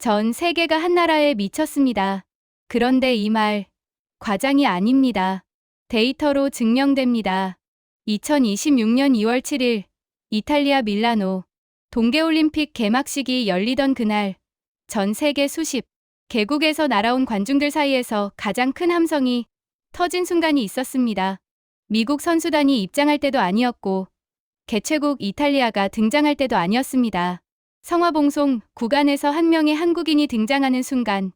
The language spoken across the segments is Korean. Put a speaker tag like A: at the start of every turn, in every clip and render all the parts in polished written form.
A: 전 세계가 한나라에 미쳤습니다. 그런데 이 말, 과장이 아닙니다. 데이터로 증명됩니다. 2026년 2월 7일, 이탈리아 밀라노, 동계올림픽 개막식이 열리던 그날, 전 세계 수십 개국에서 날아온 관중들 사이에서 가장 큰 함성이 터진 순간이 있었습니다. 미국 선수단이 입장할 때도 아니었고, 개최국 이탈리아가 등장할 때도 아니었습니다. 성화봉송 구간에서 한 명의 한국인이 등장하는 순간,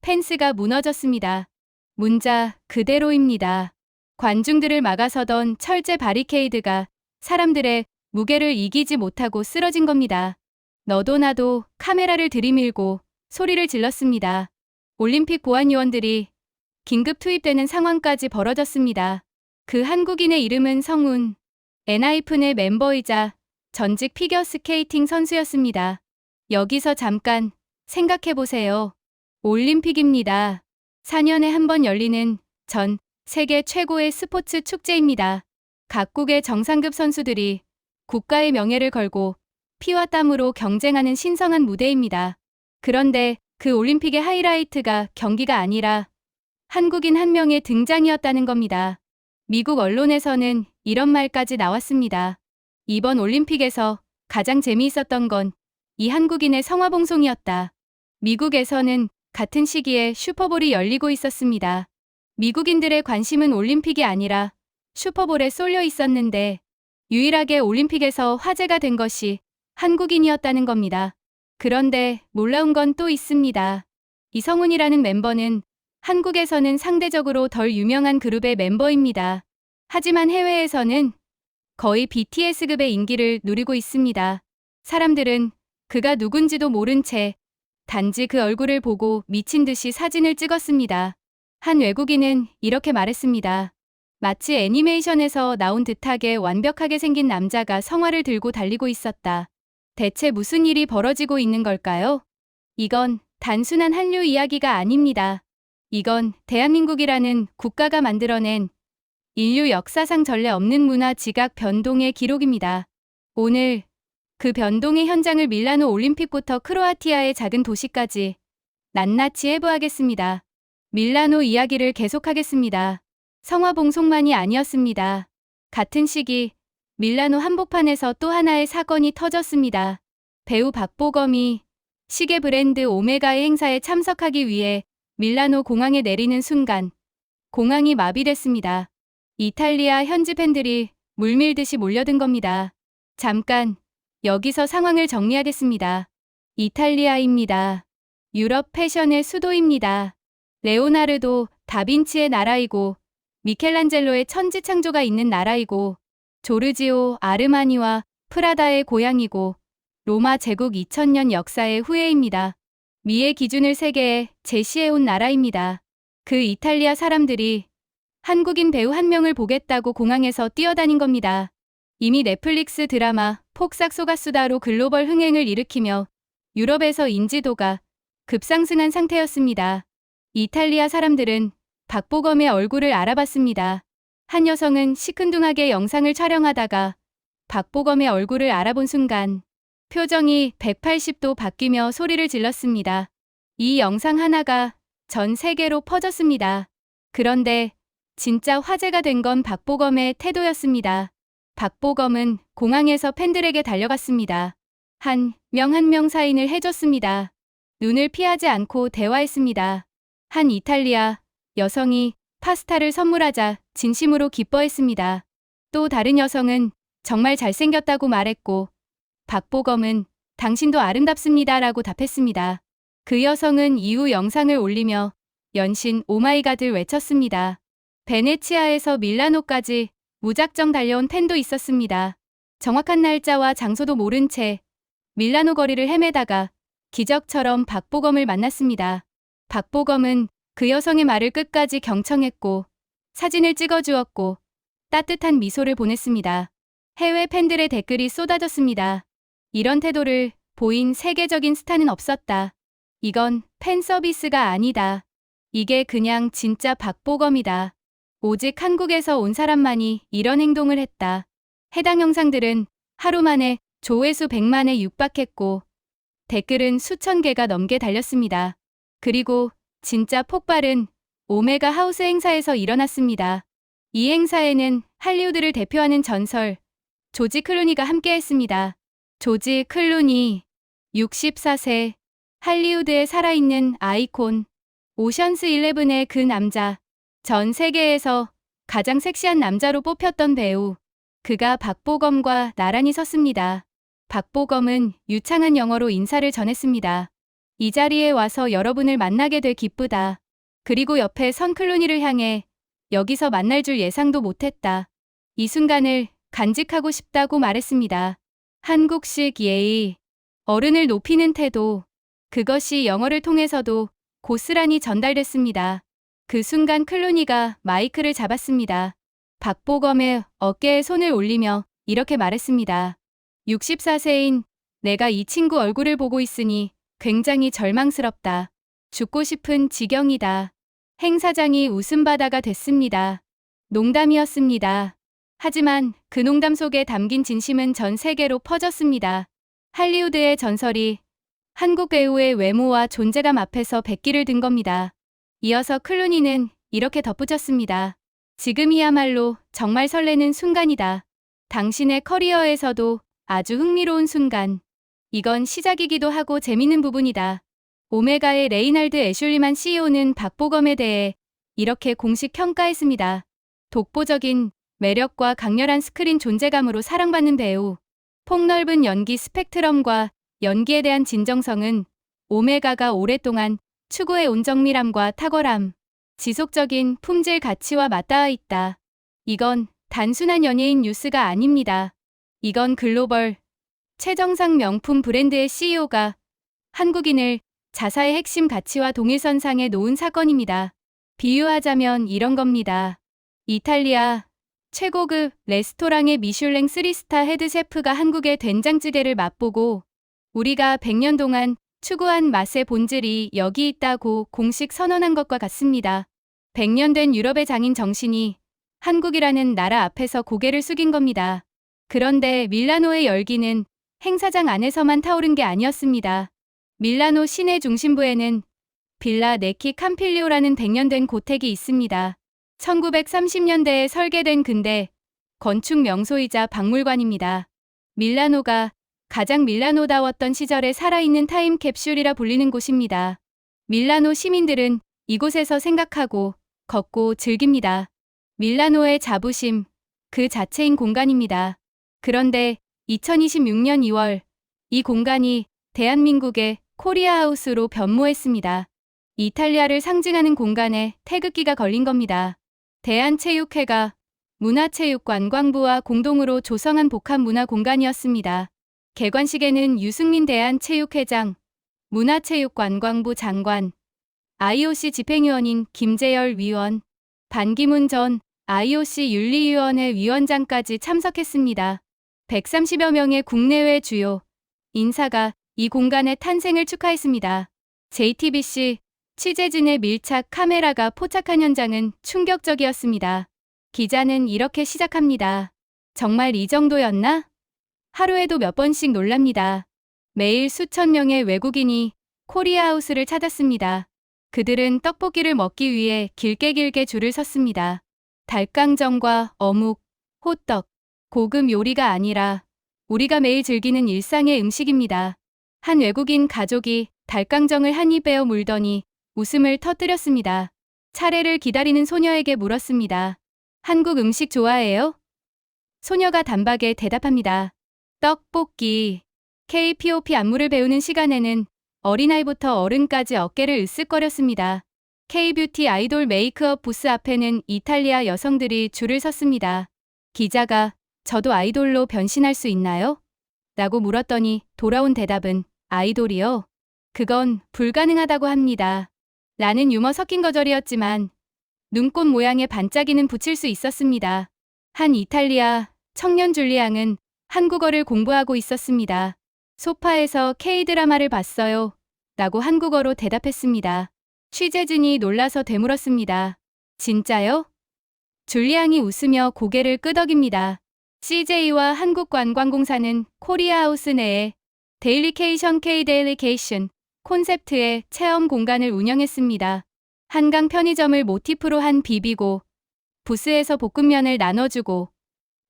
A: 펜스가 무너졌습니다. 문자 그대로입니다. 관중들을 막아서던 철제 바리케이드가 사람들의 무게를 이기지 못하고 쓰러진 겁니다. 너도 나도 카메라를 들이밀고 소리를 질렀습니다. 올림픽 보안요원들이 긴급 투입되는 상황까지 벌어졌습니다. 그 한국인의 이름은 성운, 엔하이픈의 멤버이자 전직 피겨스케이팅 선수였습니다. 여기서 잠깐 생각해보세요. 올림픽입니다. 4년에 한 번 열리는 전 세계 최고의 스포츠 축제입니다. 각국의 정상급 선수들이 국가의 명예를 걸고 피와 땀으로 경쟁하는 신성한 무대입니다. 그런데 그 올림픽의 하이라이트가 경기가 아니라 한국인 한 명의 등장이었다는 겁니다. 미국 언론에서는 이런 말까지 나왔습니다. 이번 올림픽에서 가장 재미있었던 건 이 한국인의 성화봉송이었다. 미국에서는 같은 시기에 슈퍼볼이 열리고 있었습니다. 미국인들의 관심은 올림픽이 아니라 슈퍼볼에 쏠려 있었는데 유일하게 올림픽에서 화제가 된 것이 한국인이었다는 겁니다. 그런데 놀라운 건 또 있습니다. 이성훈이라는 멤버는 한국에서는 상대적으로 덜 유명한 그룹의 멤버입니다. 하지만 해외에서는 거의 BTS급의 인기를 누리고 있습니다. 사람들은 그가 누군지도 모른 채 단지 그 얼굴을 보고 미친 듯이 사진을 찍었습니다. 한 외국인은 이렇게 말했습니다. 마치 애니메이션에서 나온 듯하게 완벽하게 생긴 남자가 성화를 들고 달리고 있었다. 대체 무슨 일이 벌어지고 있는 걸까요? 이건 단순한 한류 이야기가 아닙니다. 이건 대한민국이라는 국가가 만들어낸 인류 역사상 전례 없는 문화 지각 변동의 기록입니다. 오늘 그 변동의 현장을 밀라노 올림픽부터 크로아티아의 작은 도시까지 낱낱이 해부하겠습니다. 밀라노 이야기를 계속하겠습니다. 성화봉송만이 아니었습니다. 같은 시기 밀라노 한복판에서 또 하나의 사건이 터졌습니다. 배우 박보검이 시계 브랜드 오메가의 행사에 참석하기 위해 밀라노 공항에 내리는 순간 공항이 마비됐습니다. 이탈리아 현지 팬들이 물밀듯이 몰려든 겁니다. 잠깐 여기서 상황을 정리하겠습니다. 이탈리아입니다. 유럽 패션의 수도입니다. 레오나르도 다빈치의 나라이고 미켈란젤로의 천지창조가 있는 나라이고 조르지오 아르마니와 프라다의 고향이고 로마 제국 2000년 역사의 후예입니다. 미의 기준을 세계에 제시해온 나라입니다. 그 이탈리아 사람들이 한국인 배우 한 명을 보겠다고 공항에서 뛰어다닌 겁니다. 이미 넷플릭스 드라마 폭삭 속았수다로 글로벌 흥행을 일으키며 유럽에서 인지도가 급상승한 상태였습니다. 이탈리아 사람들은 박보검의 얼굴을 알아봤습니다. 한 여성은 시큰둥하게 영상을 촬영하다가 박보검의 얼굴을 알아본 순간 표정이 180도 바뀌며 소리를 질렀습니다. 이 영상 하나가 전 세계로 퍼졌습니다. 그런데 진짜 화제가 된 건 박보검의 태도였습니다. 박보검은 공항에서 팬들에게 달려갔습니다. 한 명 사인을 해줬습니다. 눈을 피하지 않고 대화했습니다. 한 이탈리아 여성이 파스타를 선물하자 진심으로 기뻐했습니다. 또 다른 여성은 정말 잘생겼다고 말했고 박보검은 당신도 아름답습니다라고 답했습니다. 그 여성은 이후 영상을 올리며 연신 오마이갓을 외쳤습니다. 베네치아에서 밀라노까지 무작정 달려온 팬도 있었습니다. 정확한 날짜와 장소도 모른 채 밀라노 거리를 헤매다가 기적처럼 박보검을 만났습니다. 박보검은 그 여성의 말을 끝까지 경청했고 사진을 찍어주었고 따뜻한 미소를 보냈습니다. 해외 팬들의 댓글이 쏟아졌습니다. 이런 태도를 보인 세계적인 스타는 없었다. 이건 팬 서비스가 아니다. 이게 그냥 진짜 박보검이다. 오직 한국에서 온 사람만이 이런 행동을 했다. 해당 영상들은 하루 만에 조회수 100만에 육박했고 댓글은 수천 개가 넘게 달렸습니다. 그리고 진짜 폭발은 오메가 하우스 행사에서 일어났습니다. 이 행사에는 할리우드를 대표하는 전설 조지 클루니가 함께했습니다. 조지 클루니 64세 할리우드에 살아있는 아이콘 오션스 11의 그 남자 전 세계에서 가장 섹시한 남자로 뽑혔던 배우 그가 박보검과 나란히 섰습니다. 박보검은 유창한 영어로 인사를 전했습니다. 이 자리에 와서 여러분을 만나게 돼 기쁘다. 그리고 옆에 선 클루니를 향해 여기서 만날 줄 예상도 못했다. 이 순간을 간직하고 싶다고 말했습니다. 한국식 예의, 어른을 높이는 태도, 그것이 영어를 통해서도 고스란히 전달됐습니다. 그 순간 클루니가 마이크를 잡았습니다. 박보검의 어깨에 손을 올리며 이렇게 말했습니다. 64세인 내가 이 친구 얼굴을 보고 있으니 굉장히 절망스럽다. 죽고 싶은 지경이다. 행사장이 웃음바다가 됐습니다. 농담이었습니다. 하지만 그 농담 속에 담긴 진심은 전 세계로 퍼졌습니다. 할리우드의 전설이 한국 배우의 외모와 존재감 앞에서 백기를 든 겁니다. 이어서 클루니는 이렇게 덧붙였습니다. 지금이야말로 정말 설레는 순간이다. 당신의 커리어에서도 아주 흥미로운 순간. 이건 시작이기도 하고 재밌는 부분이다. 오메가의 레이날드 애슐리만 CEO는 박보검에 대해 이렇게 공식 평가했습니다. 독보적인 매력과 강렬한 스크린 존재감으로 사랑받는 배우. 폭넓은 연기 스펙트럼과 연기에 대한 진정성은 오메가가 오랫동안 추구해온 정밀함과 탁월함, 지속적인 품질 가치와 맞닿아 있다. 이건 단순한 연예인 뉴스가 아닙니다. 이건 글로벌 최정상 명품 브랜드의 CEO가 한국인을 자사의 핵심 가치와 동일선상에 놓은 사건입니다. 비유하자면 이런 겁니다. 이탈리아 최고급 레스토랑의 미슐랭 3스타 헤드 셰프가 한국의 된장찌개를 맛보고 우리가 100년 동안 추구한 맛의 본질이 여기 있다고 공식 선언한 것과 같습니다. 100년 된 유럽의 장인 정신이 한국이라는 나라 앞에서 고개를 숙인 겁니다. 그런데 밀라노의 열기는 행사장 안에서만 타오른 게 아니었습니다. 밀라노 시내 중심부에는 빌라 네키 캄필리오라는 100년 된 고택이 있습니다. 1930년대에 설계된 근대 건축 명소이자 박물관입니다. 밀라노가 가장 밀라노다웠던 시절에 살아있는 타임캡슐이라 불리는 곳입니다. 밀라노 시민들은 이곳에서 생각하고 걷고 즐깁니다. 밀라노의 자부심 그 자체인 공간입니다. 그런데 2026년 2월 이 공간이 대한민국의 코리아하우스로 변모했습니다. 이탈리아를 상징하는 공간에 태극기가 걸린 겁니다. 대한체육회가 문화체육관광부와 공동으로 조성한 복합문화공간이었습니다. 개관식에는 유승민 대한체육회장, 문화체육관광부 장관, IOC 집행위원인 김재열 위원, 반기문 전 IOC 윤리위원회 위원장까지 참석했습니다. 130여 명의 국내외 주요 인사가 이 공간의 탄생을 축하했습니다. JTBC 취재진의 밀착 카메라가 포착한 현장은 충격적이었습니다. 기자는 이렇게 시작합니다. 정말 이 정도였나? 하루에도 몇 번씩 놀랍니다. 매일 수천 명의 외국인이 코리아하우스를 찾았습니다. 그들은 떡볶이를 먹기 위해 길게 줄을 섰습니다. 닭강정과 어묵, 호떡, 고급 요리가 아니라 우리가 매일 즐기는 일상의 음식입니다. 한 외국인 가족이 닭강정을 한 입 베어 물더니 웃음을 터뜨렸습니다. 차례를 기다리는 소녀에게 물었습니다. 한국 음식 좋아해요? 소녀가 단박에 대답합니다. 떡볶이. K-POP 안무를 배우는 시간에는 어린아이부터 어른까지 어깨를 으쓱거렸습니다. K-뷰티 아이돌 메이크업 부스 앞에는 이탈리아 여성들이 줄을 섰습니다. 기자가 저도 아이돌로 변신할 수 있나요? 라고 물었더니 돌아온 대답은 아이돌이요? 그건 불가능하다고 합니다. 라는 유머 섞인 거절이었지만 눈꽃 모양의 반짝이는 붙일 수 있었습니다. 한 이탈리아 청년 줄리앙은 한국어를 공부하고 있었습니다. 소파에서 K-드라마를 봤어요. 라고 한국어로 대답했습니다. 취재진이 놀라서 되물었습니다. 진짜요? 줄리앙이 웃으며 고개를 끄덕입니다. CJ와 한국관광공사는 코리아하우스 내에 데일리케이션 K-데일리케이션 콘셉트의 체험 공간을 운영했습니다. 한강 편의점을 모티프로 한 비비고, 부스에서 볶음면을 나눠주고,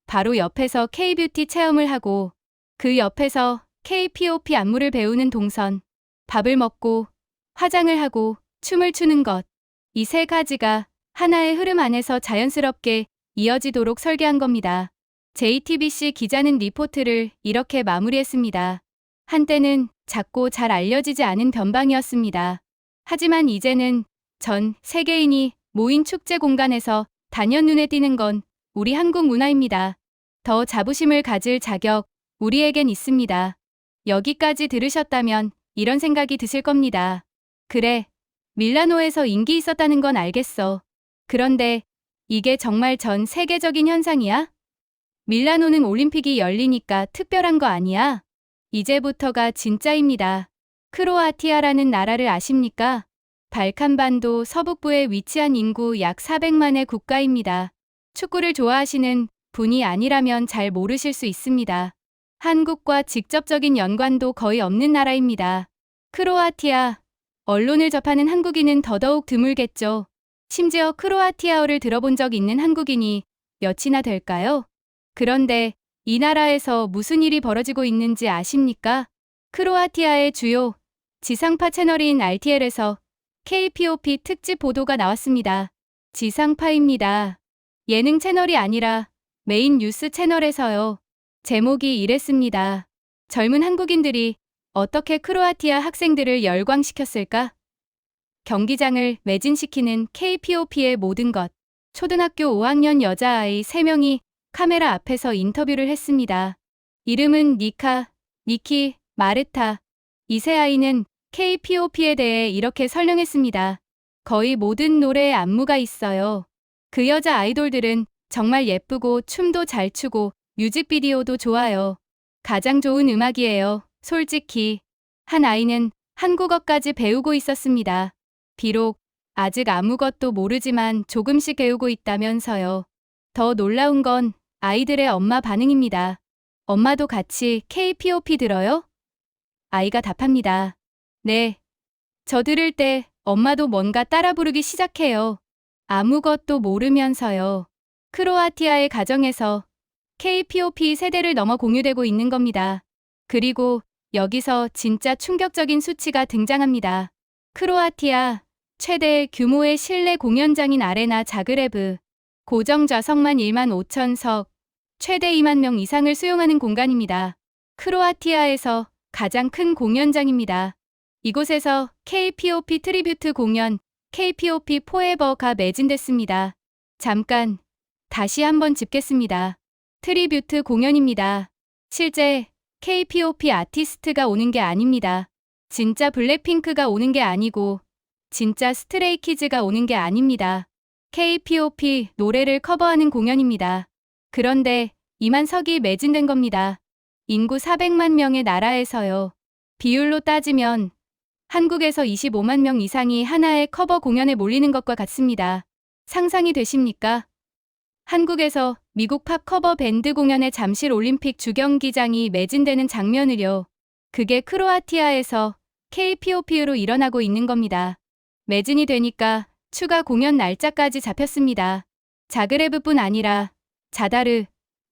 A: 바로 옆에서 K-뷰티 체험을 하고, 그 옆에서 K-POP 안무를 배우는 동선, 밥을 먹고, 화장을 하고, 춤을 추는 것. 이 세 가지가 하나의 흐름 안에서 자연스럽게 이어지도록 설계한 겁니다. JTBC 기자는 리포트를 이렇게 마무리했습니다. 한때는 작고 잘 알려지지 않은 변방이었습니다. 하지만 이제는 전 세계인이 모인 축제 공간에서 단연 눈에 띄는 건 우리 한국 문화입니다. 더 자부심을 가질 자격 우리에겐 있습니다. 여기까지 들으셨다면 이런 생각이 드실 겁니다. 그래, 밀라노에서 인기 있었다는 건 알겠어. 그런데 이게 정말 전 세계적인 현상이야? 밀라노는 올림픽이 열리니까 특별한 거 아니야? 이제부터가 진짜입니다. 크로아티아라는 나라를 아십니까? 발칸반도 서북부에 위치한 인구 약 400만의 국가입니다. 축구를 좋아하시는 분이 아니라면 잘 모르실 수 있습니다. 한국과 직접적인 연관도 거의 없는 나라입니다. 크로아티아, 언론을 접하는 한국인은 더더욱 드물겠죠. 심지어 크로아티아어를 들어본 적 있는 한국인이 몇이나 될까요? 그런데 이 나라에서 무슨 일이 벌어지고 있는지 아십니까? 크로아티아의 주요 지상파 채널인 RTL에서 K-POP 특집 보도가 나왔습니다. 지상파입니다. 예능 채널이 아니라 메인 뉴스 채널에서요. 제목이 이랬습니다. 젊은 한국인들이 어떻게 크로아티아 학생들을 열광시켰을까? 경기장을 매진시키는 K-POP의 모든 것. 초등학교 5학년 여자아이 3명이 카메라 앞에서 인터뷰를 했습니다. 이름은 니카, 니키, 마르타. 이 세 아이는 K-POP에 대해 이렇게 설명했습니다. 거의 모든 노래에 안무가 있어요. 그 여자 아이돌들은 정말 예쁘고 춤도 잘 추고 뮤직비디오도 좋아요. 가장 좋은 음악이에요. 솔직히. 한 아이는 한국어까지 배우고 있었습니다. 비록 아직 아무것도 모르지만 조금씩 배우고 있다면서요. 더 놀라운 건 아이들의 엄마 반응입니다. 엄마도 같이 K-POP 들어요? 아이가 답합니다. 네. 저 들을 때 엄마도 뭔가 따라 부르기 시작해요. 아무것도 모르면서요. 크로아티아의 가정에서 K-POP 세대를 넘어 공유되고 있는 겁니다. 그리고 여기서 진짜 충격적인 수치가 등장합니다. 크로아티아 최대 규모의 실내 공연장인 아레나 자그레브. 고정 좌석만 1만 5천석, 최대 2만 명 이상을 수용하는 공간입니다. 크로아티아에서 가장 큰 공연장입니다. 이곳에서 K-POP 트리뷰트 공연 K-POP 포에버가 매진됐습니다. 잠깐 다시 한번 짚겠습니다. 트리뷰트 공연입니다. 실제 K-POP 아티스트가 오는 게 아닙니다. 진짜 블랙핑크가 오는 게 아니고 진짜 스트레이키즈가 오는 게 아닙니다. K-POP 노래를 커버하는 공연입니다. 그런데 2만 석이 매진된 겁니다. 인구 400만 명의 나라에서요. 비율로 따지면 한국에서 25만 명 이상이 하나의 커버 공연에 몰리는 것과 같습니다. 상상이 되십니까? 한국에서 미국 팝 커버 밴드 공연의 잠실 올림픽 주경기장이 매진되는 장면을요. 그게 크로아티아에서 K-POP로 일어나고 있는 겁니다. 매진이 되니까 추가 공연 날짜까지 잡혔습니다. 자그레브뿐 아니라 자다르,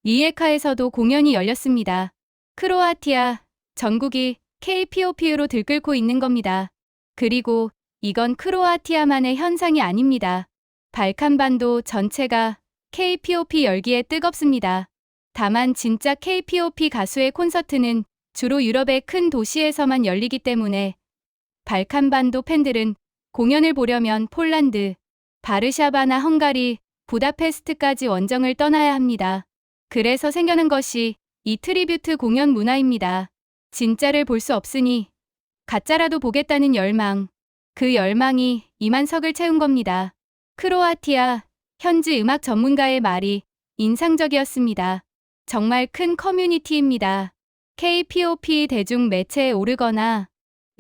A: 리에카에서도 공연이 열렸습니다. 크로아티아 전국이 K-POP로 들끓고 있는 겁니다. 그리고 이건 크로아티아만의 현상이 아닙니다. 발칸반도 전체가 K-POP 열기에 뜨겁습니다. 다만 진짜 K-POP 가수의 콘서트는 주로 유럽의 큰 도시에서만 열리기 때문에 발칸반도 팬들은 공연을 보려면 폴란드, 바르샤바나 헝가리, 부다페스트까지 원정을 떠나야 합니다. 그래서 생겨난 것이 이 트리뷰트 공연 문화입니다. 진짜를 볼 수 없으니 가짜라도 보겠다는 열망. 그 열망이 2만 석을 채운 겁니다. 크로아티아 현지 음악 전문가의 말이 인상적이었습니다. 정말 큰 커뮤니티입니다. K-POP 대중 매체에 오르거나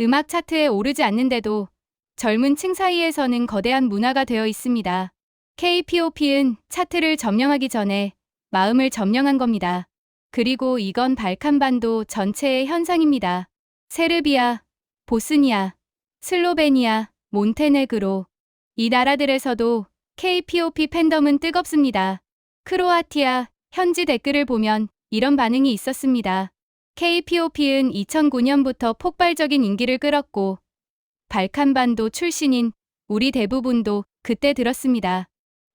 A: 음악 차트에 오르지 않는데도 젊은 층 사이에서는 거대한 문화가 되어 있습니다. K-POP는 차트를 점령하기 전에 마음을 점령한 겁니다. 그리고 이건 발칸반도 전체의 현상입니다. 세르비아, 보스니아, 슬로베니아, 몬테네그로 이 나라들에서도 K-POP 팬덤은 뜨겁습니다. 크로아티아 현지 댓글을 보면 이런 반응이 있었습니다. K-POP는 2009년부터 폭발적인 인기를 끌었고 발칸반도 출신인 우리 대부분도 그때 들었습니다.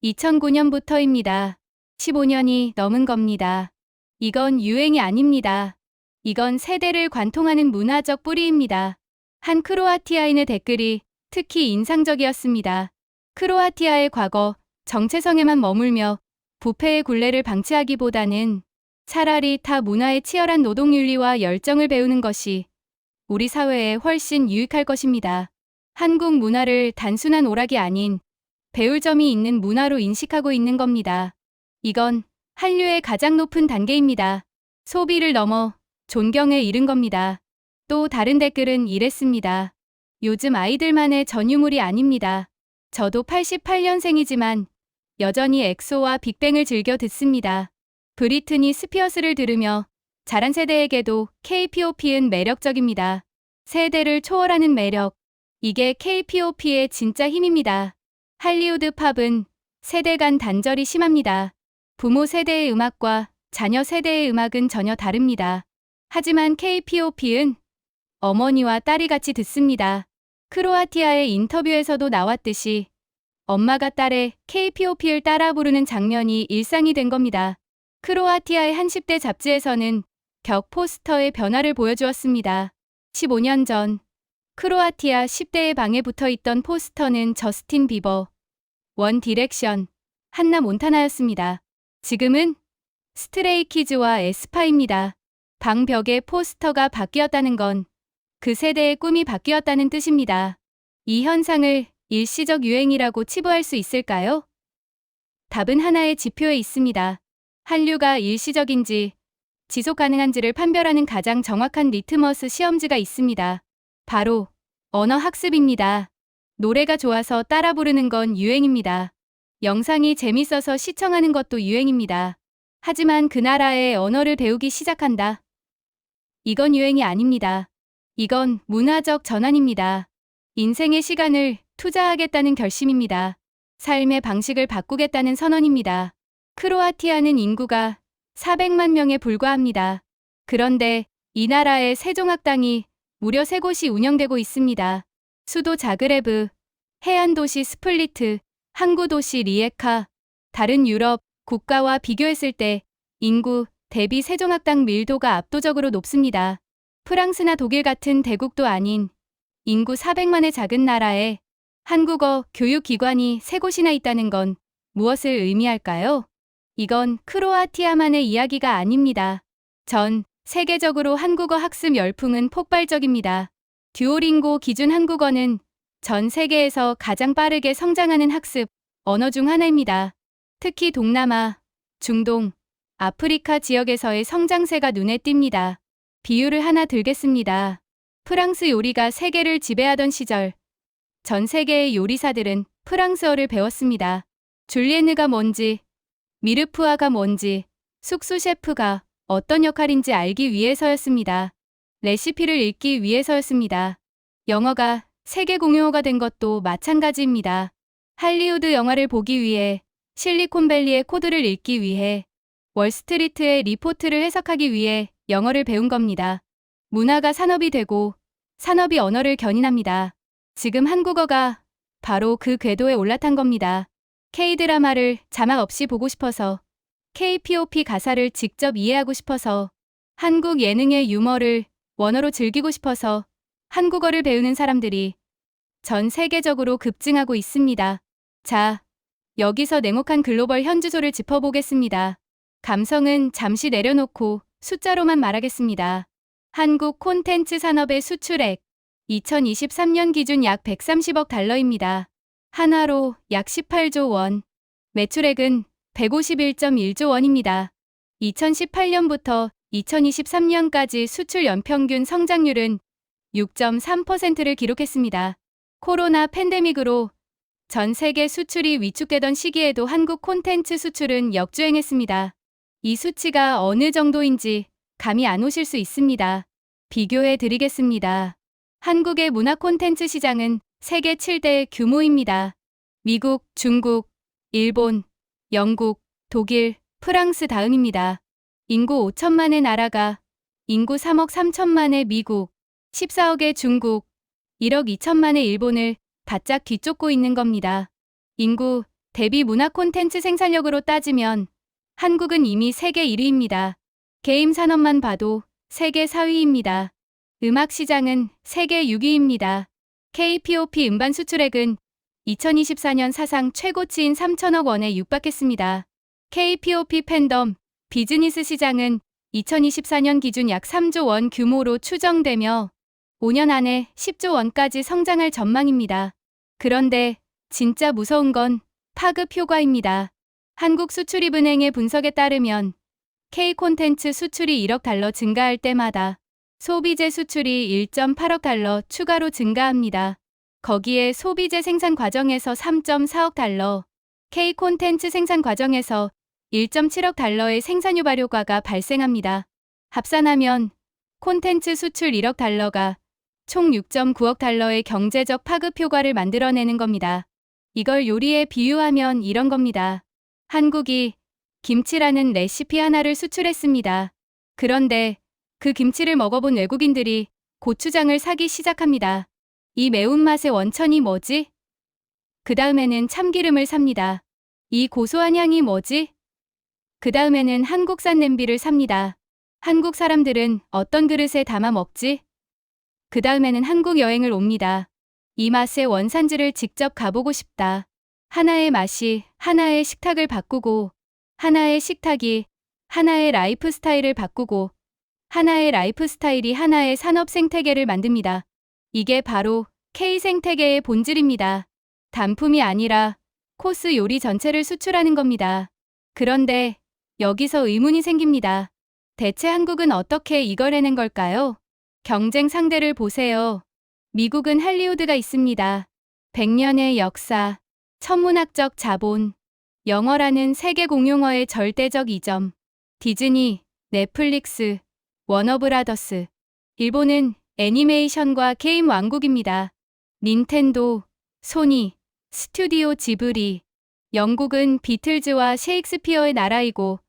A: 2009년부터입니다. 15년이 넘은 겁니다. 이건 유행이 아닙니다. 이건 세대를 관통하는 문화적 뿌리입니다. 한 크로아티아인의 댓글이 특히 인상적이었습니다. 크로아티아의 과거, 정체성에만 머물며 부패의 굴레를 방치하기보다는 차라리 타 문화의 치열한 노동윤리와 열정을 배우는 것이 우리 사회에 훨씬 유익할 것입니다. 한국 문화를 단순한 오락이 아닌 배울 점이 있는 문화로 인식하고 있는 겁니다. 이건 한류의 가장 높은 단계입니다. 소비를 넘어 존경에 이른 겁니다. 또 다른 댓글은 이랬습니다. 요즘 아이들만의 전유물이 아닙니다. 저도 88년생이지만 여전히 엑소와 빅뱅을 즐겨 듣습니다. 브리트니 스피어스를 들으며 자란 세대에게도 K-POP는 매력적입니다. 세대를 초월하는 매력. 이게 K-POP의 진짜 힘입니다. 할리우드 팝은 세대 간 단절이 심합니다. 부모 세대의 음악과 자녀 세대의 음악은 전혀 다릅니다. 하지만 K-POP는 어머니와 딸이 같이 듣습니다. 크로아티아의 인터뷰에서도 나왔듯이 엄마가 딸의 K-POP를 따라 부르는 장면이 일상이 된 겁니다. 크로아티아의 한 10대 잡지에서는 격 포스터의 변화를 보여주었습니다. 15년 전 크로아티아 10대의 방에 붙어있던 포스터는 저스틴 비버, 원 디렉션, 한나 몬타나였습니다. 지금은 스트레이키즈와 에스파입니다. 방 벽의 포스터가 바뀌었다는 건 그 세대의 꿈이 바뀌었다는 뜻입니다. 이 현상을 일시적 유행이라고 치부할 수 있을까요? 답은 하나의 지표에 있습니다. 한류가 일시적인지 지속 가능한지를 판별하는 가장 정확한 리트머스 시험지가 있습니다. 바로 언어 학습입니다. 노래가 좋아서 따라 부르는 건 유행입니다. 영상이 재밌어서 시청하는 것도 유행입니다. 하지만 그 나라의 언어를 배우기 시작한다. 이건 유행이 아닙니다. 이건 문화적 전환입니다. 인생의 시간을 투자하겠다는 결심입니다. 삶의 방식을 바꾸겠다는 선언입니다. 크로아티아는 인구가 400만 명에 불과합니다. 그런데 이 나라의 세종학당이 무려 3곳이 운영되고 있습니다. 수도 자그레브, 해안도시 스플리트, 항구도시 리에카. 다른 유럽 국가와 비교했을 때 인구 대비 세종학당 밀도가 압도적으로 높습니다. 프랑스나 독일 같은 대국도 아닌 인구 400만의 작은 나라에 한국어 교육기관이 3곳이나 있다는 건 무엇을 의미할까요? 이건 크로아티아만의 이야기가 아닙니다. 전 세계적으로 한국어 학습 열풍은 폭발적입니다. 듀오링고 기준 한국어는 전 세계에서 가장 빠르게 성장하는 학습 언어 중 하나입니다. 특히 동남아, 중동, 아프리카 지역에서의 성장세가 눈에 띕니다. 비유를 하나 들겠습니다. 프랑스 요리가 세계를 지배하던 시절, 전 세계의 요리사들은 프랑스어를 배웠습니다. 줄리에느가 뭔지, 미르푸아가 뭔지, 숙수 셰프가 어떤 역할인지 알기 위해서였습니다. 레시피를 읽기 위해서였습니다. 영어가 세계 공용어가 된 것도 마찬가지입니다. 할리우드 영화를 보기 위해, 실리콘밸리의 코드를 읽기 위해, 월스트리트의 리포트를 해석하기 위해 영어를 배운 겁니다. 문화가 산업이 되고 산업이 언어를 견인합니다. 지금 한국어가 바로 그 궤도에 올라탄 겁니다. K-드라마를 자막 없이 보고 싶어서, K-POP 가사를 직접 이해하고 싶어서, 한국 예능의 유머를 원어로 즐기고 싶어서 한국어를 배우는 사람들이 전 세계적으로 급증하고 있습니다. 자, 여기서 냉혹한 글로벌 현주소를 짚어보겠습니다. 감성은 잠시 내려놓고 숫자로만 말하겠습니다. 한국 콘텐츠 산업의 수출액 2023년 기준 약 130억 달러입니다. 한화로 약 18조 원, 매출액은 151.1조 원입니다. 2018년부터 2023년까지 수출 연평균 성장률은 6.3%를 기록했습니다. 코로나 팬데믹으로 전 세계 수출이 위축되던 시기에도 한국 콘텐츠 수출은 역주행했습니다. 이 수치가 어느 정도인지 감이 안 오실 수 있습니다. 비교해 드리겠습니다. 한국의 문화 콘텐츠 시장은 세계 7대 규모입니다. 미국, 중국, 일본, 영국, 독일, 프랑스 다음입니다. 인구 5천만의 나라가 인구 3억 3천만의 미국, 14억의 중국, 1억 2천만의 일본을 바짝 뒤쫓고 있는 겁니다. 인구 대비 문화 콘텐츠 생산력으로 따지면 한국은 이미 세계 1위입니다. 게임 산업만 봐도 세계 4위입니다. 음악 시장은 세계 6위입니다. K-POP 음반 수출액은 2024년 사상 최고치인 3천억 원에 육박했습니다. K-POP 팬덤 비즈니스 시장은 2024년 기준 약 3조 원 규모로 추정되며 5년 안에 10조 원까지 성장할 전망입니다. 그런데 진짜 무서운 건 파급 효과입니다. 한국수출입은행의 분석에 따르면 K 콘텐츠 수출이 1억 달러 증가할 때마다 소비재 수출이 1.8억 달러 추가로 증가합니다. 거기에 소비재 생산 과정에서 3.4억 달러, K 콘텐츠 생산 과정에서 1.7억 달러의 생산유 발효과가 발생합니다. 합산하면 콘텐츠 수출 1억 달러가 총 6.9억 달러의 경제적 파급 효과를 만들어내는 겁니다. 이걸 요리에 비유하면 이런 겁니다. 한국이 김치라는 레시피 하나를 수출했습니다. 그런데 그 김치를 먹어본 외국인들이 고추장을 사기 시작합니다. 이 매운맛의 원천이 뭐지? 그 다음에는 참기름을 삽니다. 이 고소한 향이 뭐지? 그 다음에는 한국산 냄비를 삽니다. 한국 사람들은 어떤 그릇에 담아 먹지? 그 다음에는 한국 여행을 옵니다. 이 맛의 원산지를 직접 가보고 싶다. 하나의 맛이 하나의 식탁을 바꾸고, 하나의 식탁이 하나의 라이프 스타일을 바꾸고, 하나의 라이프 스타일이 하나의 산업 생태계를 만듭니다. 이게 바로 K 생태계의 본질입니다. 단품이 아니라 코스 요리 전체를 수출하는 겁니다. 그런데 여기서 의문이 생깁니다. 대체 한국은 어떻게 이걸 해낸 걸까요? 경쟁 상대를 보세요. 미국은 할리우드가 있습니다. 100년의 역사, 천문학적 자본, 영어라는 세계 공용어의 절대적 이점, 디즈니, 넷플릭스, 워너브라더스. 일본은 애니메이션과 게임 왕국입니다. 닌텐도, 소니, 스튜디오 지브리. 영국은 비틀즈와 셰익스피어의 나라이고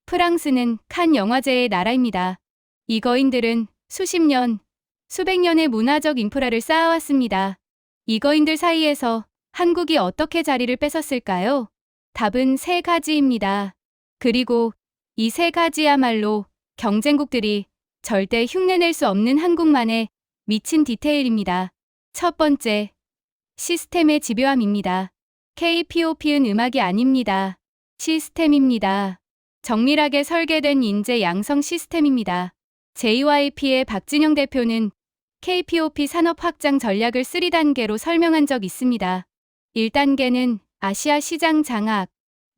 A: 프랑스는 칸 영화제의 나라입니다. 이 거인들은 수십 년, 수백 년의 문화적 인프라를 쌓아왔습니다. 이 거인들 사이에서 한국이 어떻게 자리를 뺏었을까요? 답은 세 가지입니다. 그리고 이 세 가지야말로 경쟁국들이 절대 흉내낼 수 없는 한국만의 미친 디테일입니다. 첫 번째, 시스템의 집요함입니다. K-POP는 음악이 아닙니다. 시스템입니다. 정밀하게 설계된 인재 양성 시스템입니다. JYP의 박진영 대표는 K-POP 산업 확장 전략을 3단계로 설명한 적 있습니다. 1단계는 아시아 시장 장악,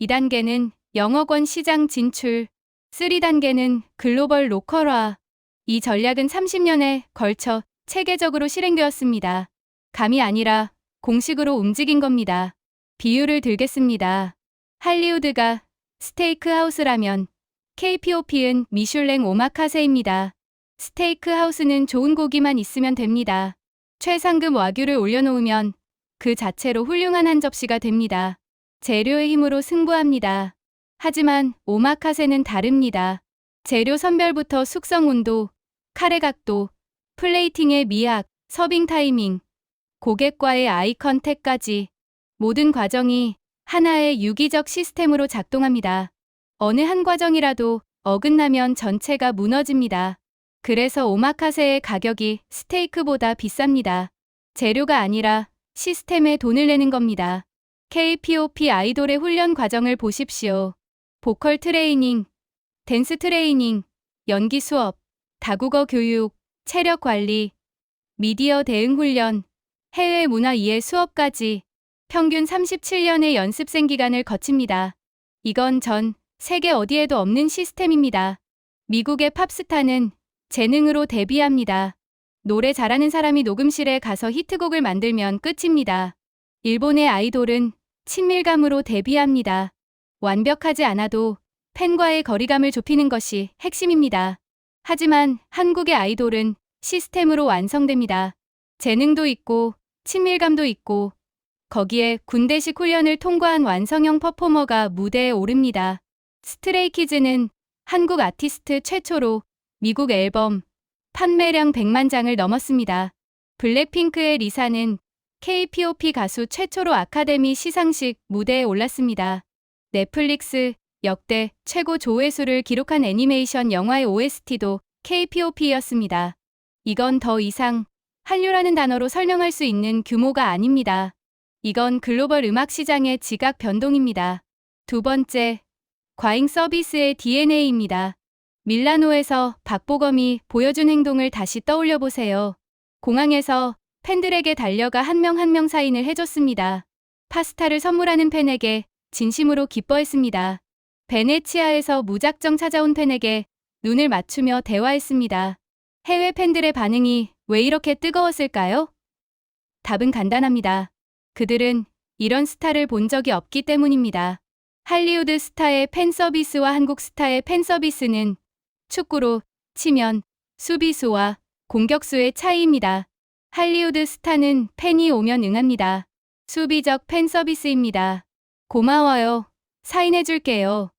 A: 2단계는 영어권 시장 진출, 3단계는 글로벌 로컬화. 이 전략은 30년에 걸쳐 체계적으로 실행되었습니다. 감이 아니라 공식으로 움직인 겁니다. 비유를 들겠습니다. 할리우드가 스테이크 하우스라면 K-POP는 미슐랭 오마카세입니다. 스테이크 하우스는 좋은 고기만 있으면 됩니다. 최상급 와규를 올려놓으면 그 자체로 훌륭한 한 접시가 됩니다. 재료의 힘으로 승부합니다. 하지만 오마카세는 다릅니다. 재료 선별부터 숙성 온도, 카레 각도, 플레이팅의 미학, 서빙 타이밍, 고객과의 아이 컨택까지 모든 과정이 하나의 유기적 시스템으로 작동합니다. 어느 한 과정이라도 어긋나면 전체가 무너집니다. 그래서 오마카세의 가격이 스테이크보다 비쌉니다. 재료가 아니라 시스템에 돈을 내는 겁니다. K-POP 아이돌의 훈련 과정을 보십시오. 보컬 트레이닝, 댄스 트레이닝, 연기 수업, 다국어 교육, 체력 관리, 미디어 대응 훈련, 해외 문화 이해 수업까지 평균 37년의 연습생 기간을 거칩니다. 이건 전 세계 어디에도 없는 시스템입니다. 미국의 팝스타는 재능으로 데뷔합니다. 노래 잘하는 사람이 녹음실에 가서 히트곡을 만들면 끝입니다. 일본의 아이돌은 친밀감으로 데뷔합니다. 완벽하지 않아도 팬과의 거리감을 좁히는 것이 핵심입니다. 하지만 한국의 아이돌은 시스템으로 완성됩니다. 재능도 있고 친밀감도 있고 거기에 군대식 훈련을 통과한 완성형 퍼포머가 무대에 오릅니다. 스트레이키즈는 한국 아티스트 최초로 미국 앨범 판매량 100만 장을 넘었습니다. 블랙핑크의 리사는 K-pop 가수 최초로 아카데미 시상식 무대에 올랐습니다. 넷플릭스 역대 최고 조회수를 기록한 애니메이션 영화의 OST도 K-pop이었습니다. 이건 더 이상 한류라는 단어로 설명할 수 있는 규모가 아닙니다. 이건 글로벌 음악 시장의 지각 변동입니다. 두 번째, 과잉 서비스의 DNA입니다. 밀라노에서 박보검이 보여준 행동을 다시 떠올려 보세요. 공항에서 팬들에게 달려가 한 명 한 명 사인을 해줬습니다. 파스타를 선물하는 팬에게 진심으로 기뻐했습니다. 베네치아에서 무작정 찾아온 팬에게 눈을 맞추며 대화했습니다. 해외 팬들의 반응이 왜 이렇게 뜨거웠을까요? 답은 간단합니다. 그들은 이런 스타를 본 적이 없기 때문입니다. 할리우드 스타의 팬 서비스와 한국 스타의 팬 서비스는 축구로 치면 수비수와 공격수의 차이입니다. 할리우드 스타는 팬이 오면 응합니다. 수비적 팬 서비스입니다. 고마워요. 사인해줄게요.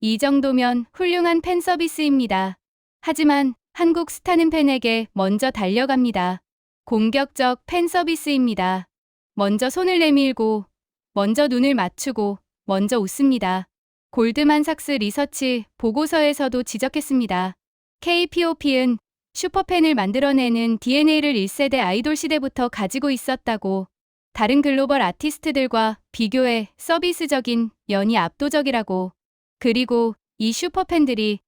A: 이 정도면 훌륭한 팬 서비스입니다. 하지만 한국 스타는 팬에게 먼저 달려갑니다. 공격적 팬 서비스입니다. 먼저 손을 내밀고, 먼저 눈을 맞추고, 먼저 웃습니다. 골드만삭스 리서치 보고서에서도 지적했습니다. K-pop은 슈퍼팬을 만들어내는 DNA를 1세대 아이돌 시대부터 가지고 있었다고. 다른 글로벌 아티스트들과 비교해 서비스적인 면이 압도적이라고. 그리고 이 슈퍼팬들이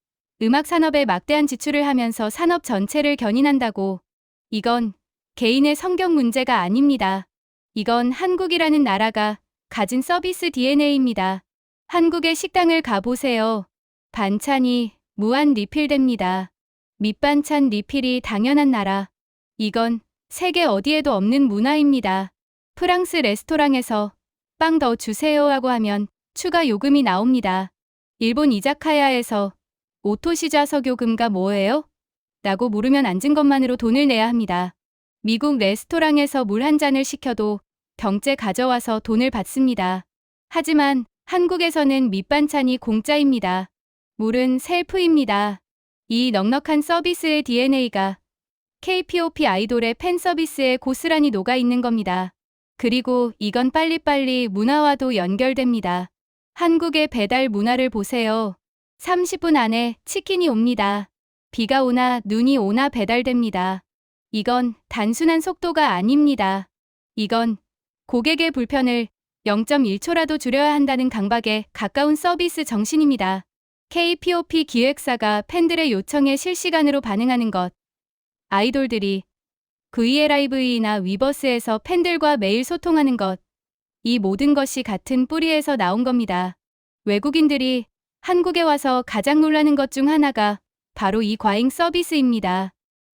A: 음악 산업에 막대한 지출을 하면서 산업 전체를 견인한다고. 이건 개인의 성격 문제가 아닙니다. 이건 한국이라는 나라가 가진 서비스 DNA입니다. 한국의 식당을 가보세요. 반찬이 무한 리필됩니다. 밑반찬 리필이 당연한 나라. 이건 세계 어디에도 없는 문화입니다. 프랑스 레스토랑에서 빵 더 주세요 하고 하면 추가 요금이 나옵니다. 일본 이자카야에서 오토시자 석요금가 뭐예요? 라고 물으면 앉은 것만으로 돈을 내야 합니다. 미국 레스토랑에서 물 한 잔을 시켜도 병째 가져와서 돈을 받습니다. 하지만 한국에서는 밑반찬이 공짜입니다. 물은 셀프입니다. 이 넉넉한 서비스의 DNA가 K-pop 아이돌의 팬 서비스에 고스란히 녹아있는 겁니다. 그리고 이건 빨리빨리 문화와도 연결됩니다. 한국의 배달 문화를 보세요. 30분 안에 치킨이 옵니다. 비가 오나 눈이 오나 배달됩니다. 이건 단순한 속도가 아닙니다. 이건 고객의 불편을 0.1초라도 줄여야 한다는 강박에 가까운 서비스 정신입니다. K-pop 기획사가 팬들의 요청에 실시간으로 반응하는 것. 아이돌들이 VLIV나 위버스에서 팬들과 매일 소통하는 것. 이 모든 것이 같은 뿌리에서 나온 겁니다. 외국인들이 한국에 와서 가장 놀라는 것 중 하나가 바로 이 과잉 서비스입니다.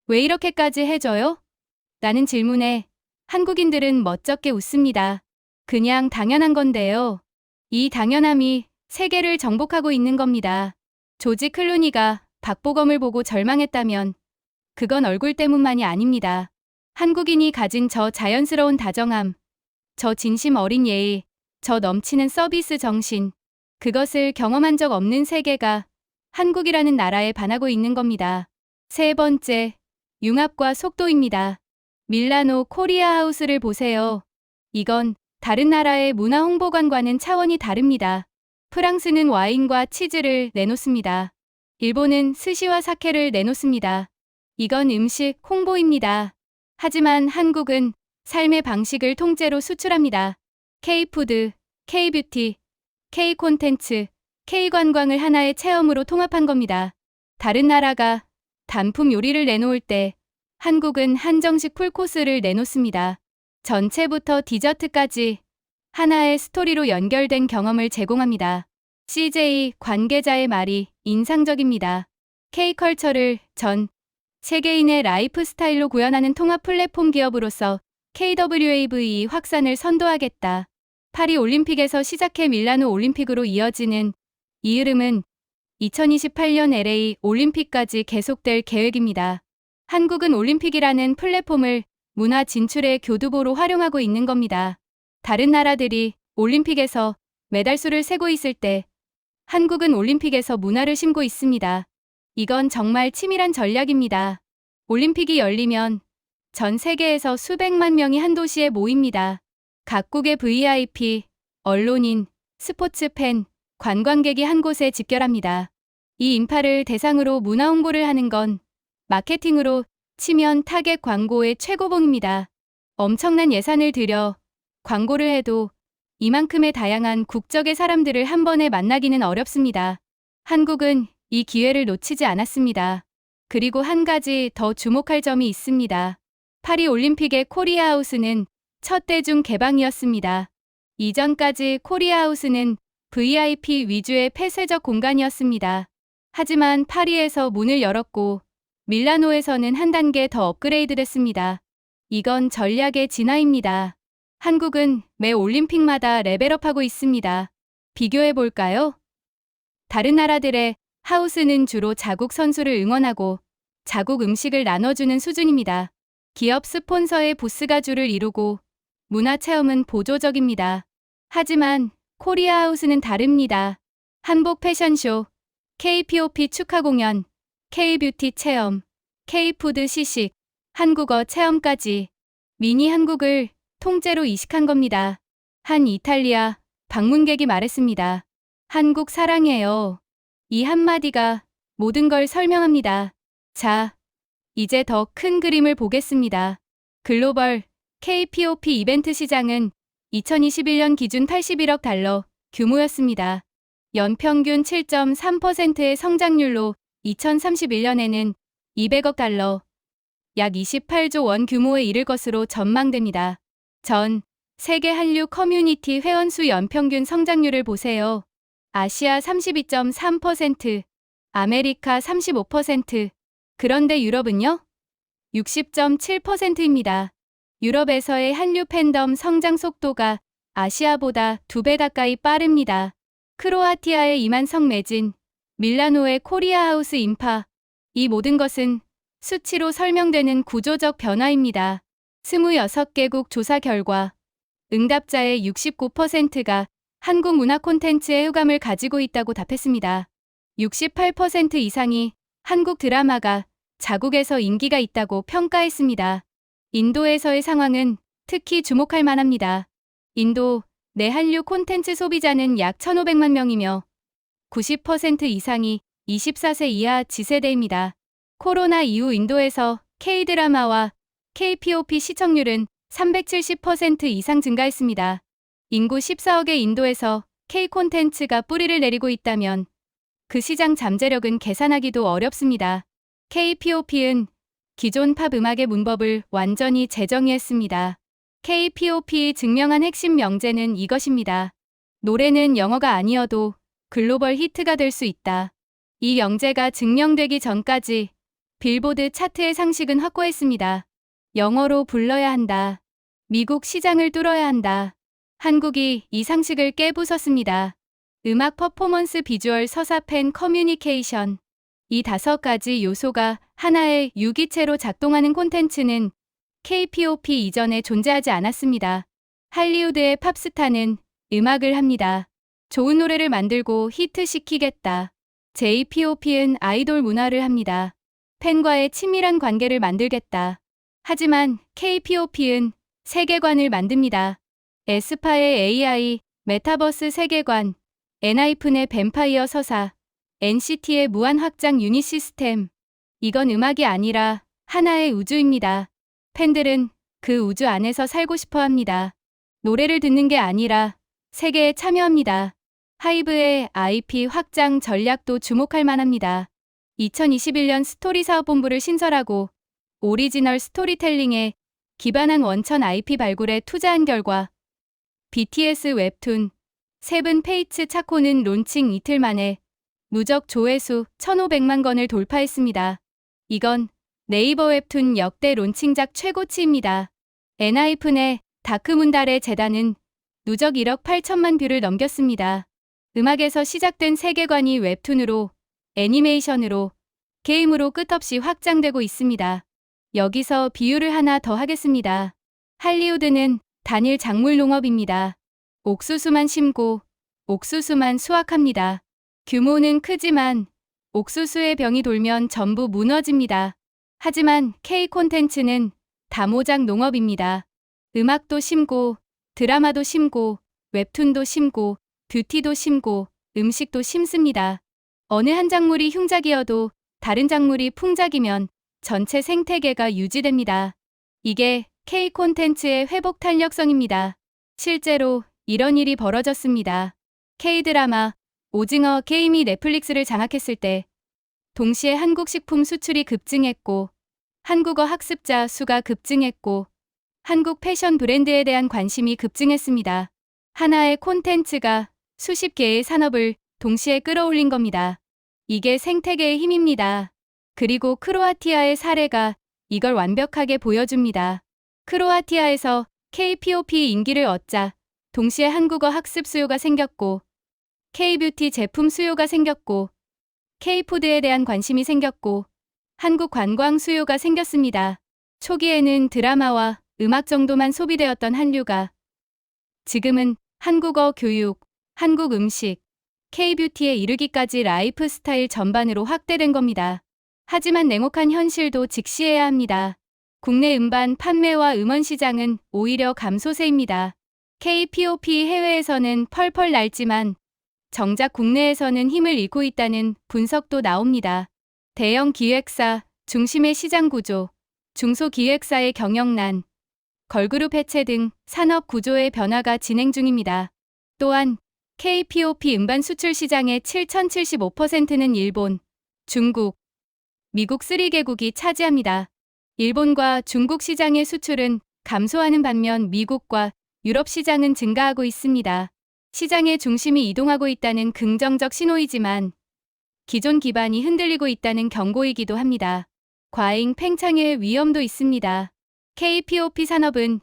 A: 왜 이렇게까지 해줘요? 라는 질문에 한국인들은 멋쩍게 웃습니다. 그냥 당연한 건데요. 이 당연함이 세계를 정복하고 있는 겁니다. 조지 클루니가 박보검을 보고 절망했다면 그건 얼굴 때문만이 아닙니다. 한국인이 가진 저 자연스러운 다정함, 저 진심 어린 예의, 저 넘치는 서비스 정신, 그것을 경험한 적 없는 세계가 한국이라는 나라에 반하고 있는 겁니다. 세 번째, 융합과 속도입니다. 밀라노 코리아 하우스를 보세요. 이건 다른 나라의 문화 홍보관과는 차원이 다릅니다. 프랑스는 와인과 치즈를 내놓습니다. 일본은 스시와 사케를 내놓습니다. 이건 음식 홍보입니다. 하지만 한국은 삶의 방식을 통째로 수출합니다. K-푸드, K-뷰티, K-콘텐츠, K-관광을 하나의 체험으로 통합한 겁니다. 다른 나라가 단품 요리를 내놓을 때 한국은 한정식 풀코스를 내놓습니다. 전체부터 디저트까지 하나의 스토리로 연결된 경험을 제공합니다. CJ 관계자의 말이 인상적입니다. K컬처를 전 세계인의 라이프 스타일로 구현하는 통합 플랫폼 기업으로서 KWAV 확산을 선도하겠다. 파리 올림픽에서 시작해 밀라노 올림픽으로 이어지는 이 흐름은 2028년 LA 올림픽까지 계속될 계획입니다. 한국은 올림픽이라는 플랫폼을 문화 진출의 교두보로 활용하고 있는 겁니다. 다른 나라들이 올림픽에서 메달수를 세고 있을 때 한국은 올림픽에서 문화를 심고 있습니다. 이건 정말 치밀한 전략입니다. 올림픽이 열리면 전 세계에서 수백만 명이 한 도시에 모입니다. 각국의 VIP, 언론인, 스포츠 팬, 관광객이 한 곳에 집결합니다. 이 인파를 대상으로 문화 홍보를 하는 건 마케팅으로 치면 타겟 광고의 최고봉입니다. 엄청난 예산을 들여 광고를 해도 이만큼의 다양한 국적의 사람들을 한 번에 만나기는 어렵습니다. 한국은 이 기회를 놓치지 않았습니다. 그리고 한 가지 더 주목할 점이 있습니다. 파리 올림픽의 코리아하우스는 첫 대중 개방이었습니다. 이전까지 코리아하우스는 VIP 위주의 폐쇄적 공간이었습니다. 하지만 파리에서 문을 열었고 밀라노에서는 한 단계 더 업그레이드됐습니다. 이건 전략의 진화입니다. 한국은 매 올림픽마다 레벨업하고 있습니다. 비교해볼까요? 다른 나라들의 하우스는 주로 자국 선수를 응원하고 자국 음식을 나눠주는 수준입니다. 기업 스폰서의 부스가 주를 이루고 문화체험은 보조적입니다. 하지만 코리아하우스는 다릅니다. 한복 패션쇼, K-POP 축하 공연, K-뷰티 체험, K-푸드 시식, 한국어 체험까지 미니 한국을 통째로 이식한 겁니다. 한 이탈리아 방문객이 말했습니다. 한국 사랑해요. 이 한마디가 모든 걸 설명합니다. 자, 이제 더 큰 그림을 보겠습니다. 글로벌 K-POP 이벤트 시장은 2021년 기준 81억 달러 규모였습니다. 연평균 7.3%의 성장률로 2031년에는 200억 달러, 약 28조 원 규모에 이를 것으로 전망됩니다. 전 세계 한류 커뮤니티 회원수 연평균 성장률을 보세요. 아시아 32.3%, 아메리카 35%, 그런데 유럽은요? 60.7%입니다. 유럽에서의 한류 팬덤 성장 속도가 아시아보다 2배 가까이 빠릅니다. 크로아티아의 이만성 매진, 밀라노의 코리아하우스 인파, 이 모든 것은 수치로 설명되는 구조적 변화입니다. 26개국 조사 결과 응답자의 69%가 한국 문화 콘텐츠에 호감을 가지고 있다고 답했습니다. 68% 이상이 한국 드라마가 자국에서 인기가 있다고 평가했습니다. 인도에서의 상황은 특히 주목할 만합니다. 인도 내 한류 콘텐츠 소비자는 약 1,500만 명이며 90% 이상이 24세 이하 Z세대입니다. 코로나 이후 인도에서 K-드라마와 K-POP 시청률은 370% 이상 증가했습니다. 인구 14억의 인도에서 K 콘텐츠가 뿌리를 내리고 있다면 그 시장 잠재력은 계산하기도 어렵습니다. K-POP은 기존 팝 음악의 문법을 완전히 재정의했습니다. K-POP의 증명한 핵심 명제는 이것입니다. 노래는 영어가 아니어도 글로벌 히트가 될 수 있다. 이 명제가 증명되기 전까지 빌보드 차트의 상식은 확고했습니다. 영어로 불러야 한다. 미국 시장을 뚫어야 한다. 한국이 이 상식을 깨부쉈습니다. 음악 퍼포먼스 비주얼 서사 팬 커뮤니케이션. 이 5가지 요소가 하나의 유기체로 작동하는 콘텐츠는 K-POP 이전에 존재하지 않았습니다. 할리우드의 팝스타는 음악을 합니다. 좋은 노래를 만들고 히트시키겠다. J-POP는 아이돌 문화를 합니다. 팬과의 친밀한 관계를 만들겠다. 하지만 K-POP는 세계관을 만듭니다. 에스파의 AI, 메타버스 세계관, 엔하이픈의 뱀파이어 서사, NCT의 무한 확장 유닛 시스템. 이건 음악이 아니라 하나의 우주입니다. 팬들은 그 우주 안에서 살고 싶어 합니다. 노래를 듣는 게 아니라 세계에 참여합니다. 하이브의 IP 확장 전략도 주목할 만합니다. 2021년 스토리 사업본부를 신설하고 오리지널 스토리텔링에 기반한 원천 IP 발굴에 투자한 결과 BTS 웹툰 세븐 페이츠 차코는 론칭 이틀 만에 누적 조회수 1,500만 건을 돌파했습니다. 이건 네이버 웹툰 역대 론칭작 최고치입니다. 엔하이픈의 다크문달의 재단은 누적 1억 8천만 뷰를 넘겼습니다. 음악에서 시작된 세계관이 웹툰으로 애니메이션으로, 게임으로 끝없이 확장되고 있습니다. 여기서 비유를 하나 더 하겠습니다. 할리우드는 단일 작물 농업입니다. 옥수수만 심고 옥수수만 수확합니다. 규모는 크지만 옥수수의 병이 돌면 전부 무너집니다. 하지만 K 콘텐츠는 다모작 농업입니다. 음악도 심고, 드라마도 심고, 웹툰도 심고, 뷰티도 심고, 음식도 심습니다. 어느 한 작물이 흉작이어도 다른 작물이 풍작이면 전체 생태계가 유지됩니다. 이게 K 콘텐츠의 회복 탄력성입니다. 실제로 이런 일이 벌어졌습니다. K-드라마, 오징어 게임이 넷플릭스를 장악했을 때 동시에 한국 식품 수출이 급증했고 한국어 학습자 수가 급증했고 한국 패션 브랜드에 대한 관심이 급증했습니다. 하나의 콘텐츠가 수십 개의 산업을 동시에 끌어올린 겁니다. 이게 생태계의 힘입니다. 그리고 크로아티아의 사례가 이걸 완벽하게 보여줍니다. 크로아티아에서 K-POP 인기를 얻자 동시에 한국어 학습 수요가 생겼고 K-뷰티 제품 수요가 생겼고 K-푸드에 대한 관심이 생겼고 한국 관광 수요가 생겼습니다. 초기에는 드라마와 음악 정도만 소비되었던 한류가 지금은 한국어 교육, 한국 음식, K-뷰티에 이르기까지 라이프 스타일 전반으로 확대된 겁니다. 하지만 냉혹한 현실도 직시해야 합니다. 국내 음반 판매와 음원 시장은 오히려 감소세입니다. K-POP 해외에서는 펄펄 날지만 정작 국내에서는 힘을 잃고 있다는 분석도 나옵니다. 대형 기획사, 중심의 시장 구조, 중소기획사의 경영난, 걸그룹 해체 등 산업 구조의 변화가 진행 중입니다. 또한 K-POP 음반 수출 시장의 7,075%는 일본, 중국, 미국 3개국이 차지합니다. 일본과 중국 시장의 수출은 감소하는 반면 미국과 유럽 시장은 증가하고 있습니다. 시장의 중심이 이동하고 있다는 긍정적 신호이지만 기존 기반이 흔들리고 있다는 경고이기도 합니다. 과잉 팽창의 위험도 있습니다. K-POP 산업은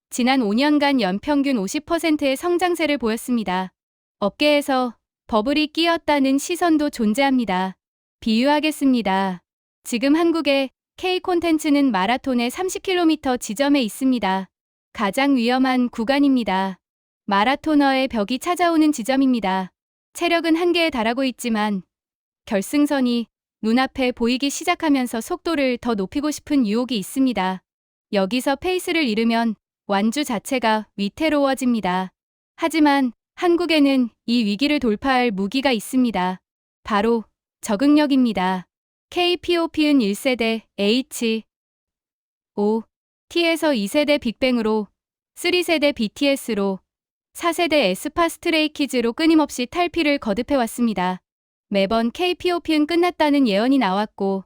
A: 지난 5년간 연평균 50%의 성장세를 보였습니다. 업계에서 버블이 끼었다는 시선도 존재합니다. 비유하겠습니다. 지금 한국의 K 콘텐츠는 마라톤의 30km 지점에 있습니다. 가장 위험한 구간입니다. 마라토너의 벽이 찾아오는 지점입니다. 체력은 한계에 달하고 있지만 결승선이 눈앞에 보이기 시작하면서 속도를 더 높이고 싶은 유혹이 있습니다. 여기서 페이스를 잃으면 완주 자체가 위태로워집니다. 하지만 한국에는 이 위기를 돌파할 무기가 있습니다. 바로 적응력입니다. K-POP은 1세대 H, O, T에서 2세대 빅뱅으로, 3세대 BTS로, 4세대 에스파 스트레이키즈로 끊임없이 탈피를 거듭해왔습니다. 매번 K-POP는 끝났다는 예언이 나왔고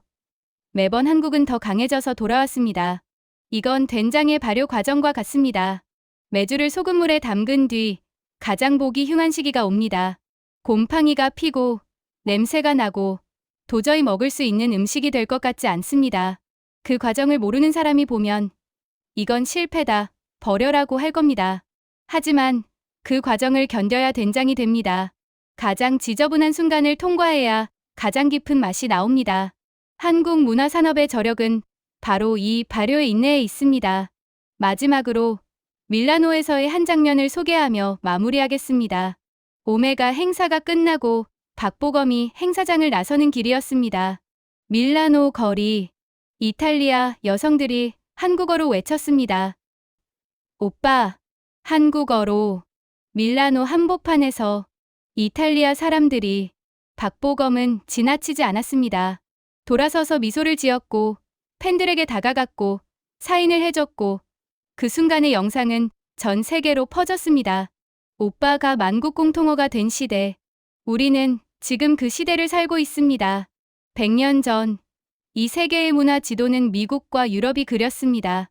A: 매번 한국은 더 강해져서 돌아왔습니다. 이건 된장의 발효 과정과 같습니다. 메주를 소금물에 담근 뒤 가장 보기 흉한 시기가 옵니다. 곰팡이가 피고 냄새가 나고 도저히 먹을 수 있는 음식이 될 것 같지 않습니다. 그 과정을 모르는 사람이 보면 이건 실패다, 버려라고 할 겁니다. 하지만 그 과정을 견뎌야 된장이 됩니다. 가장 지저분한 순간을 통과해야 가장 깊은 맛이 나옵니다. 한국 문화산업의 저력은 바로 이 발효의 인내에 있습니다. 마지막으로 밀라노에서의 한 장면을 소개하며 마무리하겠습니다. 오메가 행사가 끝나고 박보검이 행사장을 나서는 길이었습니다. 밀라노 거리. 이탈리아 여성들이 한국어로 외쳤습니다. 오빠, 한국어로. 밀라노 한복판에서 이탈리아 사람들이 박보검은 지나치지 않았습니다. 돌아서서 미소를 지었고 팬들에게 다가갔고 사인을 해줬고 그 순간의 영상은 전 세계로 퍼졌습니다. 오빠가 만국 공통어가 된 시대. 우리는 지금 그 시대를 살고 있습니다. 100년 전 이 세계의 문화 지도는 미국과 유럽이 그렸습니다.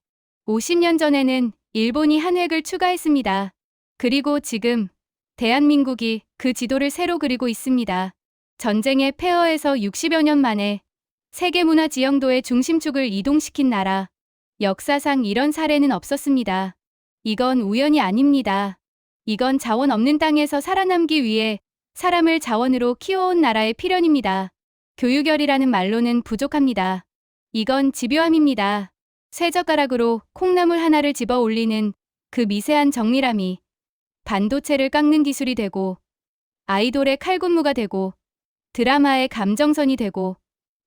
A: 50년 전에는 일본이 한 획을 추가했습니다. 그리고 지금 대한민국이 그 지도를 새로 그리고 있습니다. 전쟁의 폐허에서 60여 년 만에 세계 문화 지형도의 중심축을 이동시킨 나라. 역사상 이런 사례는 없었습니다. 이건 우연이 아닙니다. 이건 자원 없는 땅에서 살아남기 위해 사람을 자원으로 키워온 나라의 필연입니다. 교유결이라는 말로는 부족합니다. 이건 집요함입니다. 쇠젓가락으로 콩나물 하나를 집어 올리는 그 미세한 정밀함이 반도체를 깎는 기술이 되고 아이돌의 칼군무가 되고 드라마의 감정선이 되고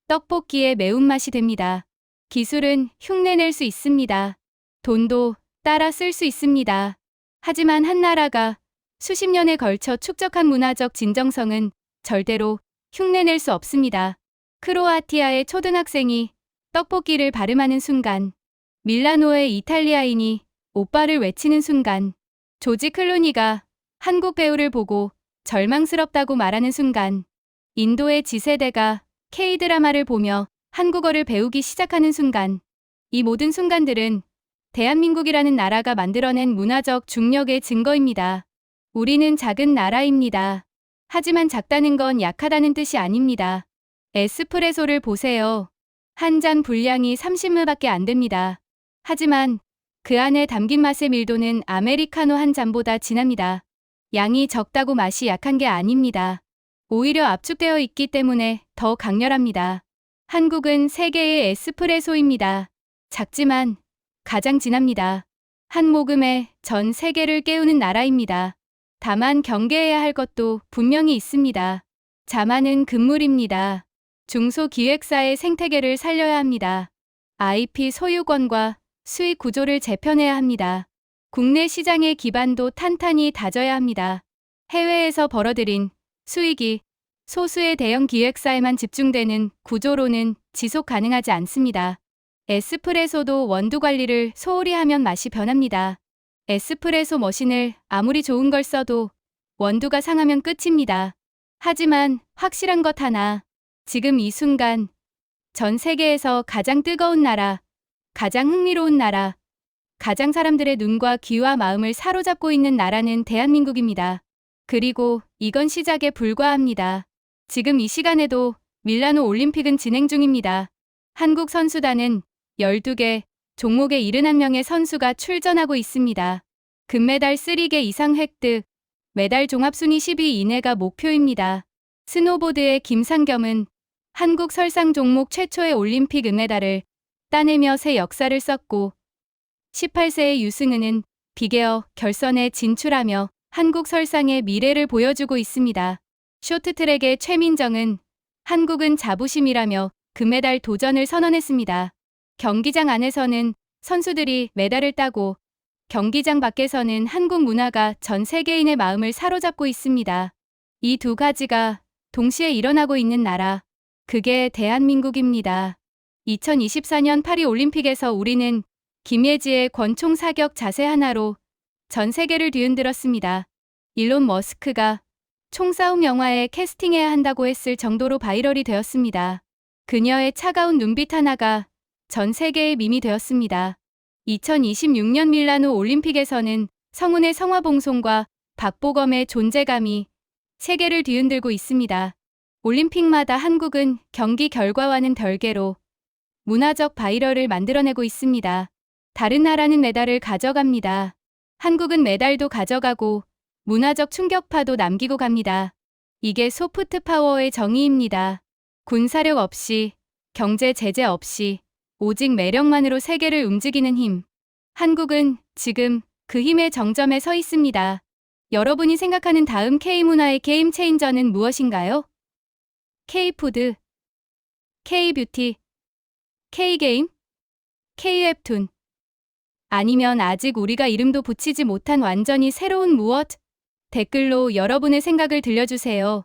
A: 떡볶이의 매운맛이 됩니다. 기술은 흉내낼 수 있습니다. 돈도 따라 쓸 수 있습니다. 하지만 한 나라가 수십 년에 걸쳐 축적한 문화적 진정성은 절대로 흉내낼 수 없습니다. 크로아티아의 초등학생이 떡볶이를 발음하는 순간, 밀라노의 이탈리아인이 오빠를 외치는 순간, 조지 클루니가 한국 배우를 보고 절망스럽다고 말하는 순간, 인도의 지세대가 K-드라마를 보며 한국어를 배우기 시작하는 순간, 이 모든 순간들은 대한민국이라는 나라가 만들어낸 문화적 중력의 증거입니다. 우리는 작은 나라입니다. 하지만 작다는 건 약하다는 뜻이 아닙니다. 에스프레소를 보세요. 한 잔 분량이 30ml밖에 안 됩니다. 하지만 그 안에 담긴 맛의 밀도는 아메리카노 한 잔보다 진합니다. 양이 적다고 맛이 약한 게 아닙니다. 오히려 압축되어 있기 때문에 더 강렬합니다. 한국은 세계의 에스프레소입니다. 작지만 가장 진합니다. 한 모금에 전 세계를 깨우는 나라입니다. 다만 경계해야 할 것도 분명히 있습니다. 자만은 금물입니다. 중소기획사의 생태계를 살려야 합니다. IP 소유권과 수익 구조를 재편해야 합니다. 국내 시장의 기반도 탄탄히 다져야 합니다. 해외에서 벌어들인 수익이 소수의 대형 기획사에만 집중되는 구조로는 지속 가능하지 않습니다. 에스프레소도 원두 관리를 소홀히 하면 맛이 변합니다. 에스프레소 머신을 아무리 좋은 걸 써도 원두가 상하면 끝입니다. 하지만 확실한 것 하나, 지금 이 순간 전 세계에서 가장 뜨거운 나라, 가장 흥미로운 나라, 가장 사람들의 눈과 귀와 마음을 사로잡고 있는 나라는 대한민국입니다. 그리고 이건 시작에 불과합니다. 지금 이 시간에도 밀라노 올림픽은 진행 중입니다. 한국 선수단은 12개, 종목에 71명의 선수가 출전하고 있습니다. 금메달 3개 이상 획득, 메달 종합순위 10위 이내가 목표입니다. 스노보드의 김상겸은 한국 설상 종목 최초의 올림픽 은메달을 따내며 새 역사를 썼고 18세의 유승은은 비계어 결선에 진출하며 한국 설상의 미래를 보여주고 있습니다. 쇼트트랙의 최민정은 한국은 자부심이라며 금메달 도전을 선언했습니다. 경기장 안에서는 선수들이 메달을 따고 경기장 밖에서는 한국 문화가 전 세계인의 마음을 사로잡고 있습니다. 이 두 가지가 동시에 일어나고 있는 나라, 그게 대한민국입니다. 2024년 파리올림픽에서 우리는 김예지의 권총 사격 자세 하나로 전 세계를 뒤흔들었습니다. 일론 머스크가 총싸움 영화에 캐스팅해야 한다고 했을 정도로 바이럴이 되었습니다. 그녀의 차가운 눈빛 하나가 전 세계의 밈이 되었습니다. 2026년 밀라노 올림픽에서는 성운의 성화봉송과 박보검의 존재감이 세계를 뒤흔들고 있습니다. 올림픽마다 한국은 경기 결과와는 별개로 문화적 바이럴을 만들어내고 있습니다. 다른 나라는 메달을 가져갑니다. 한국은 메달도 가져가고 문화적 충격파도 남기고 갑니다. 이게 소프트 파워의 정의입니다. 군사력 없이, 경제 제재 없이, 오직 매력만으로 세계를 움직이는 힘. 한국은 지금 그 힘의 정점에 서 있습니다. 여러분이 생각하는 다음 K문화의 게임 체인저는 무엇인가요? K푸드, K뷰티, K게임, K웹툰. 아니면 아직 우리가 이름도 붙이지 못한 완전히 새로운 무엇? 댓글로 여러분의 생각을 들려주세요.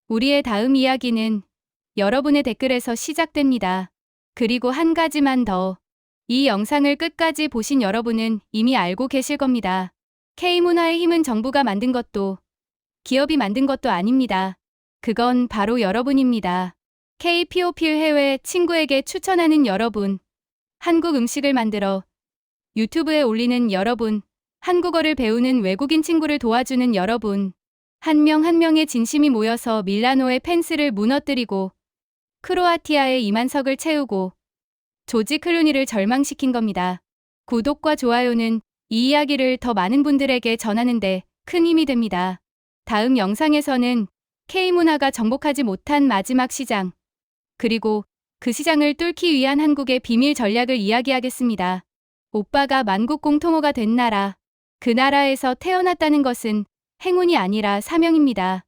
A: 우리의 다음 이야기는 여러분의 댓글에서 시작됩니다. 그리고 한 가지만 더. 이 영상을 끝까지 보신 여러분은 이미 알고 계실 겁니다. K문화의 힘은 정부가 만든 것도 기업이 만든 것도 아닙니다. 그건 바로 여러분입니다. Kpop을 해외 친구에게 추천하는 여러분, 한국 음식을 만들어 유튜브에 올리는 여러분, 한국어를 배우는 외국인 친구를 도와주는 여러분, 한 명 한 명의 진심이 모여서 밀라노의 펜스를 무너뜨리고 크로아티아의 2만석을 채우고 조지 클루니를 절망시킨 겁니다. 구독과 좋아요는 이 이야기를 더 많은 분들에게 전하는데 큰 힘이 됩니다. 다음 영상에서는 K문화가 정복하지 못한 마지막 시장, 그리고 그 시장을 뚫기 위한 한국의 비밀 전략을 이야기하겠습니다. 오빠가 만국 공통어가 된 나라. 그 나라에서 태어났다는 것은 행운이 아니라 사명입니다.